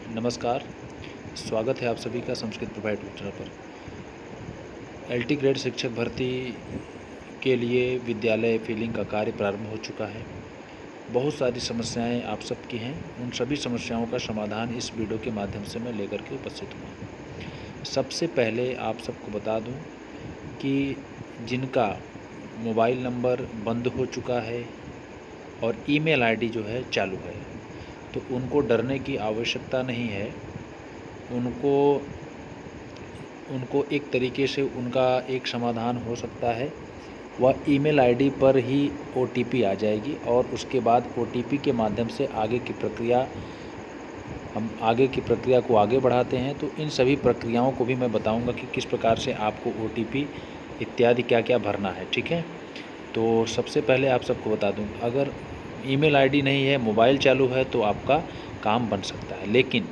नमस्कार, स्वागत है आप सभी का संस्कृत प्रोवाइड ट्विटर पर। एलटी ग्रेड शिक्षक भर्ती के लिए विद्यालय फिलिंग का कार्य प्रारंभ हो चुका है। बहुत सारी समस्याएं आप सबकी हैं, उन सभी समस्याओं का समाधान इस वीडियो के माध्यम से मैं लेकर के उपस्थित हुआ। सबसे पहले आप सबको बता दूं कि जिनका मोबाइल नंबर बंद हो चुका है और ईमेल आईडी जो है चालू है, तो उनको डरने की आवश्यकता नहीं है। उनको एक तरीके से उनका एक समाधान हो सकता है। वह ईमेल आईडी पर ही ओटीपी आ जाएगी और उसके बाद ओटीपी के माध्यम से हम आगे की प्रक्रिया को आगे बढ़ाते हैं। तो इन सभी प्रक्रियाओं को भी मैं बताऊंगा कि किस प्रकार से आपको ओटीपी इत्यादि क्या क्या भरना है, ठीक है। तो सबसे पहले आप सबको बता दूं, अगर ईमेल आईडी नहीं है, मोबाइल चालू है, तो आपका काम बन सकता है। लेकिन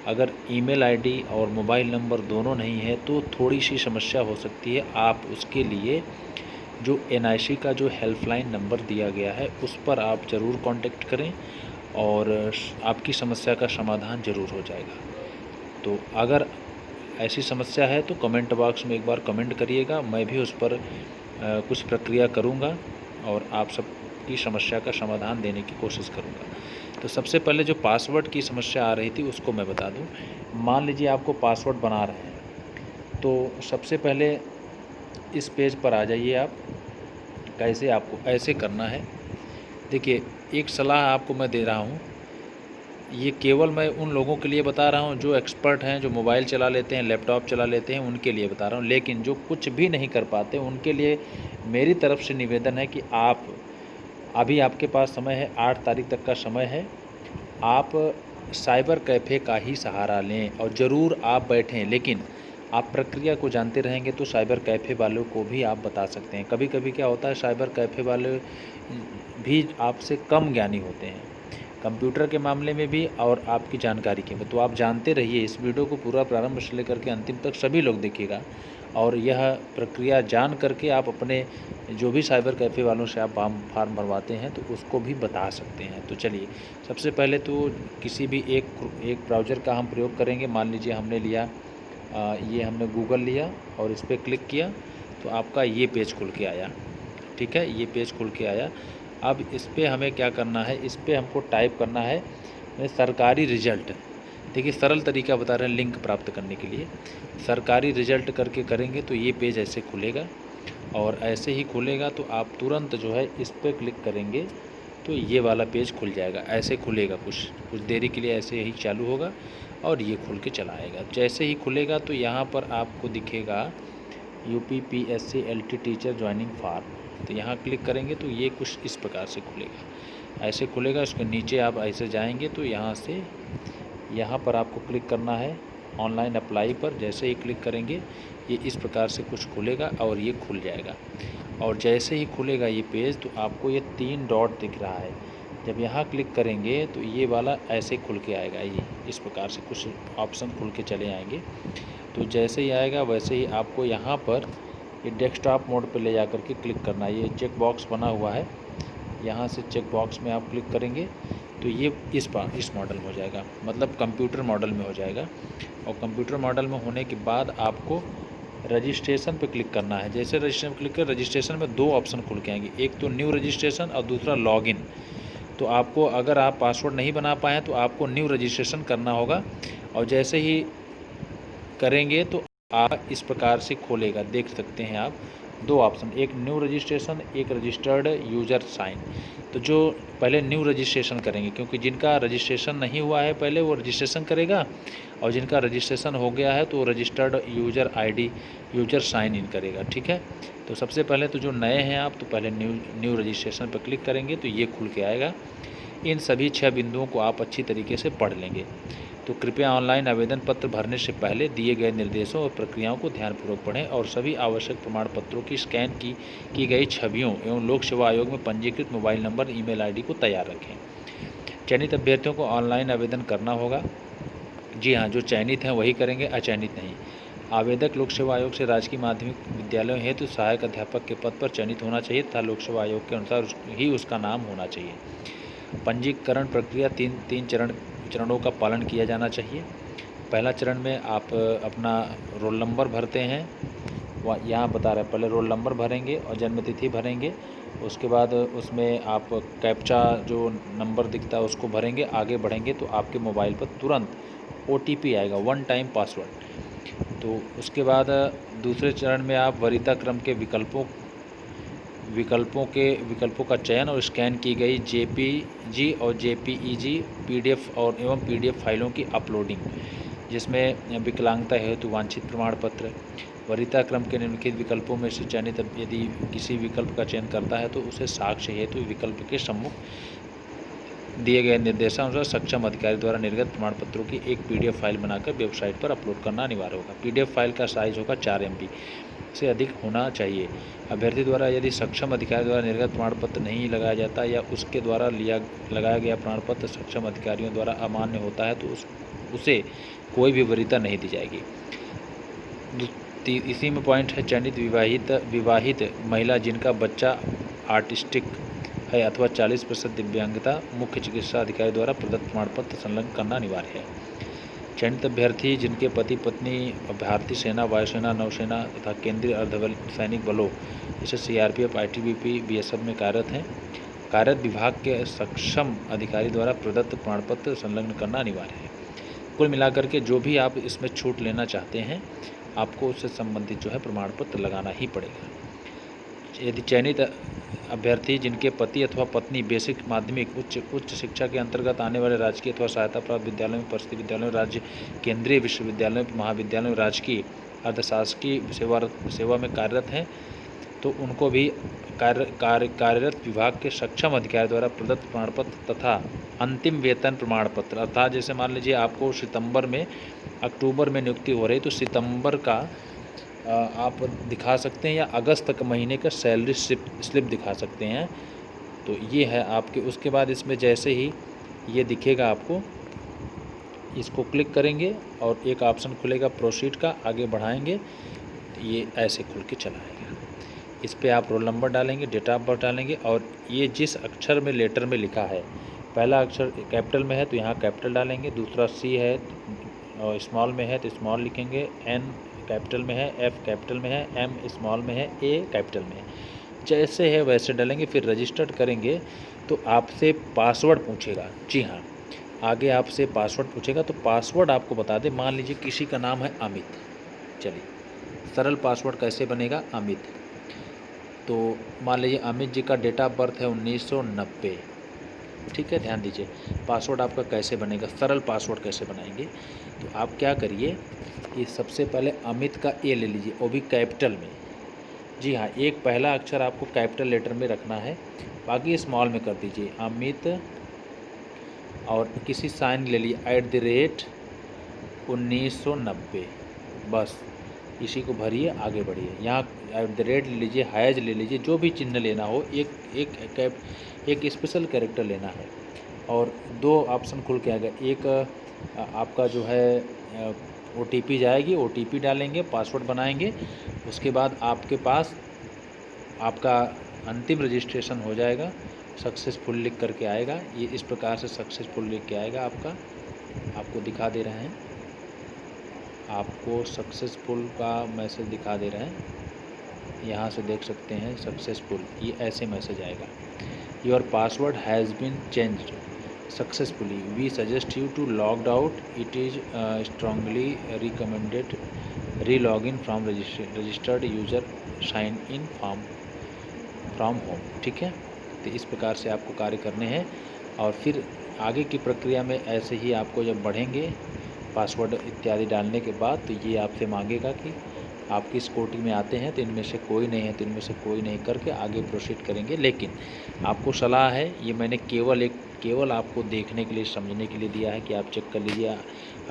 अगर ईमेल आईडी और मोबाइल नंबर दोनों नहीं है तो थोड़ी सी समस्या हो सकती है। आप उसके लिए जो एनआईसी का जो हेल्पलाइन नंबर दिया गया है उस पर आप ज़रूर कांटेक्ट करें और आपकी समस्या का समाधान ज़रूर हो जाएगा। तो अगर ऐसी समस्या है तो कमेंट बॉक्स में एक बार कमेंट करिएगा, मैं भी उस पर कुछ प्रक्रिया करूँगा और आप सबकी समस्या का समाधान देने की कोशिश करूँगा। तो सबसे पहले जो पासवर्ड की समस्या आ रही थी उसको मैं बता दूं। मान लीजिए आपको पासवर्ड बना रहे हैं, तो सबसे पहले इस पेज पर आ जाइए आप। कैसे आपको ऐसे करना है, देखिए एक सलाह आपको मैं दे रहा हूं, ये केवल मैं उन लोगों के लिए बता रहा हूं जो एक्सपर्ट हैं, जो मोबाइल चला लेते हैं, लैपटॉप चला लेते हैं, उनके लिए बता रहा हूं। लेकिन जो कुछ भी नहीं कर पाते उनके लिए मेरी तरफ से निवेदन है कि आप अभी आपके पास समय है, 8 तारीख तक का समय है। आप साइबर कैफ़े का ही सहारा लें और ज़रूर आप बैठें। लेकिन आप प्रक्रिया को जानते रहेंगे तो साइबर कैफ़े वालों को भी आप बता सकते हैं। कभी कभी क्या होता है, साइबर कैफ़े वाले भी आपसे कम ज्ञानी होते हैं, कंप्यूटर के मामले में भी और आपकी जानकारी के में। तो आप जानते रहिए, इस वीडियो को पूरा प्रारंभ से लेकर के अंतिम तक सभी लोग देखिएगा और यह प्रक्रिया जान करके आप अपने जो भी साइबर कैफ़े वालों से आप फार्म भरवाते हैं तो उसको भी बता सकते हैं। तो चलिए, सबसे पहले तो किसी भी एक ब्राउज़र का हम प्रयोग करेंगे। मान लीजिए हमने लिया ये हमने गूगल लिया और इस पर क्लिक किया तो आपका ये पेज खुल के आया, ठीक है, ये पेज खुल के आया। अब इस पर हमें क्या करना है, इस पर हमको टाइप करना है सरकारी रिजल्ट। देखिए सरल तरीका बता रहे हैं लिंक प्राप्त करने के लिए। सरकारी रिजल्ट करके करेंगे तो ये पेज ऐसे खुलेगा और ऐसे ही खुलेगा तो आप तुरंत जो है इस पर क्लिक करेंगे तो ये वाला पेज खुल जाएगा। ऐसे खुलेगा, कुछ देरी के लिए ऐसे ही चालू होगा और ये खुल के चला आएगा। जैसे ही खुलेगा तो यहाँ पर आपको दिखेगा UPPSC LT teacher joining form. तो यहाँ क्लिक करेंगे तो ये कुछ इस प्रकार से खुलेगा, ऐसे खुलेगा। उसके नीचे आप ऐसे जाएंगे तो यहाँ पर आपको क्लिक करना है ऑनलाइन अप्लाई पर। जैसे ही क्लिक करेंगे ये इस प्रकार से कुछ खुलेगा और ये खुल जाएगा। और जैसे ही खुलेगा ये पेज तो आपको ये 3 डॉट दिख रहा है, जब यहाँ क्लिक करेंगे तो ये वाला ऐसे खुल के आएगा। ये इस प्रकार से कुछ ऑप्शन खुल के चले आएंगे। तो जैसे ही आएगा वैसे ही आपको यहाँ पर ये डेस्कटॉप मोड पर ले जा कर के क्लिक करना है। ये चेक बॉक्स बना हुआ है, यहाँ से चेक बॉक्स में आप क्लिक करेंगे तो ये इस मॉडल में हो जाएगा, मतलब कंप्यूटर मॉडल में हो जाएगा। और कंप्यूटर मॉडल में होने के बाद आपको रजिस्ट्रेशन पे क्लिक करना है। जैसे रजिस्ट्रेशन क्लिक कर, रजिस्ट्रेशन में 2 ऑप्शन खुल के आएंगे, एक तो न्यू रजिस्ट्रेशन और दूसरा लॉगिन। तो आपको अगर आप पासवर्ड नहीं बना पाएँ तो आपको न्यू रजिस्ट्रेशन करना होगा और जैसे ही करेंगे तो आप इस प्रकार से खोलेगा। देख सकते हैं आप 2 ऑप्शन, एक न्यू रजिस्ट्रेशन, एक रजिस्टर्ड यूज़र साइन। तो जो पहले न्यू रजिस्ट्रेशन करेंगे, क्योंकि जिनका रजिस्ट्रेशन नहीं हुआ है पहले वो रजिस्ट्रेशन करेगा और जिनका रजिस्ट्रेशन हो गया है तो registered user ID user sign in करेगा, ठीक है। तो सबसे पहले तो जो नए हैं आप तो पहले न्यू रजिस्ट्रेशन पर क्लिक करेंगे तो ये खुल के आएगा। इन सभी 6 बिंदुओं को आप अच्छी तरीके से पढ़ लेंगे। तो कृपया ऑनलाइन आवेदन पत्र भरने से पहले दिए गए निर्देशों और प्रक्रियाओं को ध्यानपूर्वक पढ़ें और सभी आवश्यक प्रमाण पत्रों की स्कैन की गई छवियों एवं लोक सेवा आयोग में पंजीकृत मोबाइल नंबर, ईमेल ID को तैयार रखें। चयनित अभ्यर्थियों को ऑनलाइन आवेदन करना होगा। जी हाँ, जो चयनित हैं वही करेंगे, अचयनित नहीं। आवेदक लोक सेवा आयोग से राजकीय माध्यमिक विद्यालयों हेतु सहायक अध्यापक के पद पर चयनित होना चाहिए तथा लोक सेवा आयोग के अनुसार ही उसका नाम होना चाहिए। पंजीकरण प्रक्रिया तीन चरण चरणों का पालन किया जाना चाहिए। पहला चरण में आप अपना रोल नंबर भरते हैं, वहाँ यहाँ बता रहे हैं, पहले रोल नंबर भरेंगे और जन्मतिथि भरेंगे। उसके बाद उसमें आप कैप्चा जो नंबर दिखता है उसको भरेंगे। आगे बढ़ेंगे तो आपके मोबाइल पर तुरंत OTP आएगा, 1 टाइम पासवर्ड। तो उसके बाद दूसरे चरण में आप वरीयता क्रम के विकल्पों का चयन और स्कैन की गई JPG और JPEG PDF और एवं PDF फाइलों की अपलोडिंग, जिसमें विकलांगता हेतु वांछित प्रमाण पत्र। वरीयता क्रम के निम्नलिखित विकल्पों में से चयनित यदि किसी विकल्प का चयन करता है तो उसे साक्ष्य हेतु विकल्प के सम्मुख दिए गए निर्देशानुसार सक्षम अधिकारी द्वारा निर्गत प्रमाण पत्रों की एक PDF फाइल बनाकर वेबसाइट पर अपलोड करना अनिवार्य होगा। PDF फाइल का साइज होगा 4 MB से अधिक होना चाहिए। अभ्यर्थी द्वारा यदि सक्षम अधिकारी द्वारा निर्गत प्रमाण पत्र नहीं लगाया जाता या उसके द्वारा लगाया गया प्रमाण पत्र सक्षम अधिकारियों द्वारा अमान्य होता है तो उसे कोई भी वरीयता नहीं दी जाएगी। इसी में पॉइंट है, चयनित विवाहित महिला जिनका बच्चा आर्टिस्टिक है अथवा 40% दिव्यांगता मुख्य चिकित्सा अधिकारी द्वारा प्रदत्त प्रमाण पत्र संलग्न करना अनिवार्य है। चयनित अभ्यर्थी जिनके पति पत्नी भारतीय सेना, वायुसेना, नौसेना तथा केंद्रीय अर्धसैनिक बलों जैसे CRPF, ITBP, BSF में कार्यरत हैं, कार्यरत विभाग के सक्षम अधिकारी द्वारा प्रदत्त प्रमाण पत्र संलग्न करना अनिवार्य है। कुल मिलाकर के जो भी आप इसमें छूट लेना चाहते हैं आपको उससे संबंधित जो है प्रमाण पत्र लगाना ही पड़ेगा। यदि चयनित अभ्यर्थी जिनके पति अथवा पत्नी बेसिक, माध्यमिक, उच्च शिक्षा के अंतर्गत आने वाले राजकीय अथवा सहायता प्राप्त विद्यालयों में, परिषदीय विद्यालयों, राज्य केंद्रीय विश्वविद्यालयों, महाविद्यालयों, राजकीय अर्धशासकीय सेवा में कार्यरत हैं तो उनको भी कार्यरत विभाग के सक्षम अधिकारी द्वारा प्रदत्त प्रमाण पत्र तथा अंतिम वेतन प्रमाण पत्र, अर्थात जैसे मान लीजिए आपको अक्टूबर में नियुक्ति हो रही तो सितंबर का आप दिखा सकते हैं या अगस्त के महीने का सैलरी स्लिप दिखा सकते हैं। तो ये है आपके। उसके बाद इसमें जैसे ही ये दिखेगा आपको, इसको क्लिक करेंगे और एक ऑप्शन खुलेगा प्रोसीड का, आगे बढ़ाएंगे तो ये ऐसे खुल के चला आएगा। इस पर आप रोल नंबर डालेंगे, डेट ऑफ बर्थ डालेंगे और ये जिस अक्षर में लेटर में लिखा है, पहला अक्षर कैपिटल में है तो यहाँ कैपिटल डालेंगे, दूसरा C है और स्मॉल में है तो स्मॉल लिखेंगे, N कैपिटल में है, F कैपिटल में है, M स्मॉल में है, A कैपिटल में है, जैसे है वैसे डालेंगे। फिर रजिस्टर्ड करेंगे तो आपसे पासवर्ड पूछेगा। जी हाँ, आगे आपसे पासवर्ड पूछेगा तो पासवर्ड आपको बता दें। मान लीजिए किसी का नाम है अमित, चलिए सरल पासवर्ड कैसे बनेगा अमित। तो मान लीजिए अमित जी का डेट ऑफ बर्थ है 1990, ठीक है। ध्यान दीजिए पासवर्ड आपका कैसे बनेगा, सरल पासवर्ड कैसे बनाएंगे। तो आप क्या करिए कि सबसे पहले अमित का A ले लीजिए, वो भी कैपिटल में। जी हाँ, एक पहला अक्षर आपको कैपिटल लेटर में रखना है, बाकी स्मॉल में कर दीजिए अमित, और किसी साइन ले लिए @1990, बस इसी को भरिए, आगे बढ़िए। यहाँ @ ले लीजिए, हैज ले लीजिए, जो भी चिन्ह लेना हो, एक स्पेशल कैरेक्टर लेना है। और 2 ऑप्शन खुल के आएगा, एक आपका जो है OTP जाएगी, OTP डालेंगे, पासवर्ड बनाएंगे, उसके बाद आपके पास आपका अंतिम रजिस्ट्रेशन हो जाएगा, सक्सेसफुल लिख करके आएगा। ये इस प्रकार से सक्सेसफुल लिख के आएगा आपको दिखा दे रहे हैं, आपको सक्सेसफुल का मैसेज दिखा दे रहे हैं, यहाँ से देख सकते हैं सक्सेसफुल, ये ऐसे मैसेज आएगा। Your password has been changed successfully, we suggest you to logged out, it is strongly recommended re log in from registered user, sign in from home, ठीक है। तो इस प्रकार से आपको कार्य करने हैं। और फिर आगे की प्रक्रिया में ऐसे ही आपको जब बढ़ेंगे पासवर्ड इत्यादि डालने के बाद, तो ये आपसे मांगेगा कि आप किस कोटि में आते हैं, तो इनमें से कोई नहीं है, तो इनमें से कोई नहीं करके आगे प्रोसीड करेंगे। लेकिन आपको सलाह है, ये मैंने केवल आपको देखने के लिए, समझने के लिए दिया है कि आप चेक कर लीजिए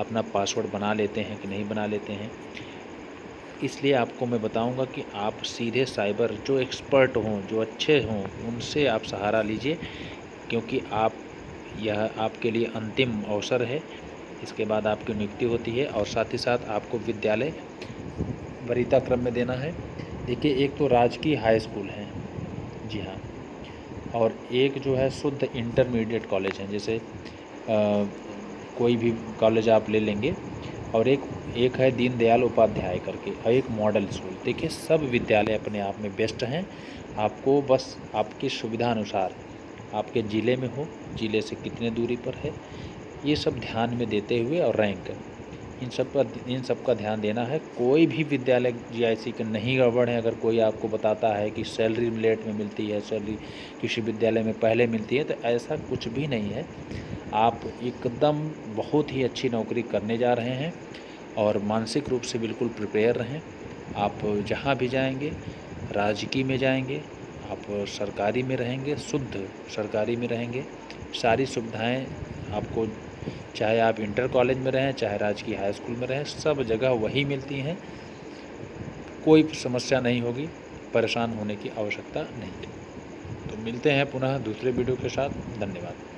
अपना पासवर्ड बना लेते हैं कि नहीं बना लेते हैं। इसलिए आपको मैं बताऊंगा कि आप सीधे साइबर जो एक्सपर्ट हों, जो अच्छे हों, उनसे आप सहारा लीजिए, क्योंकि यह आपके लिए अंतिम अवसर है। इसके बाद आपकी नियुक्ति होती है और साथ ही साथ आपको विद्यालय वरीयता क्रम में देना है। देखिए, एक तो राजकीय हाई स्कूल है, जी हाँ, और एक जो है शुद्ध इंटरमीडिएट कॉलेज है, जैसे कोई भी कॉलेज आप ले लेंगे, और एक एक है दीनदयाल उपाध्याय करके, और एक मॉडल स्कूल। देखिए सब विद्यालय अपने आप में बेस्ट हैं। आपको बस आपकी सुविधा अनुसार, आपके ज़िले में हो, ज़िले से कितने दूरी पर है, ये सब ध्यान में देते हुए, और रैंक, इन सब का ध्यान देना है। कोई भी विद्यालय जीआईसी का नहीं गड़बड़ है। अगर कोई आपको बताता है कि सैलरी लेट में मिलती है, सैलरी किसी विद्यालय में पहले मिलती है, तो ऐसा कुछ भी नहीं है। आप एकदम बहुत ही अच्छी नौकरी करने जा रहे हैं, और मानसिक रूप से बिल्कुल प्रिपेयर रहें। आप जहाँ भी जाएंगे, राजकीय में जाएंगे, आप सरकारी में रहेंगे, शुद्ध सरकारी में रहेंगे, सारी सुविधाएं आपको, चाहे आप इंटर कॉलेज में रहें, चाहे राजकीय हाई स्कूल में रहें, सब जगह वही मिलती हैं। कोई समस्या नहीं होगी, परेशान होने की आवश्यकता नहीं है। तो मिलते हैं पुनः दूसरे वीडियो के साथ। धन्यवाद।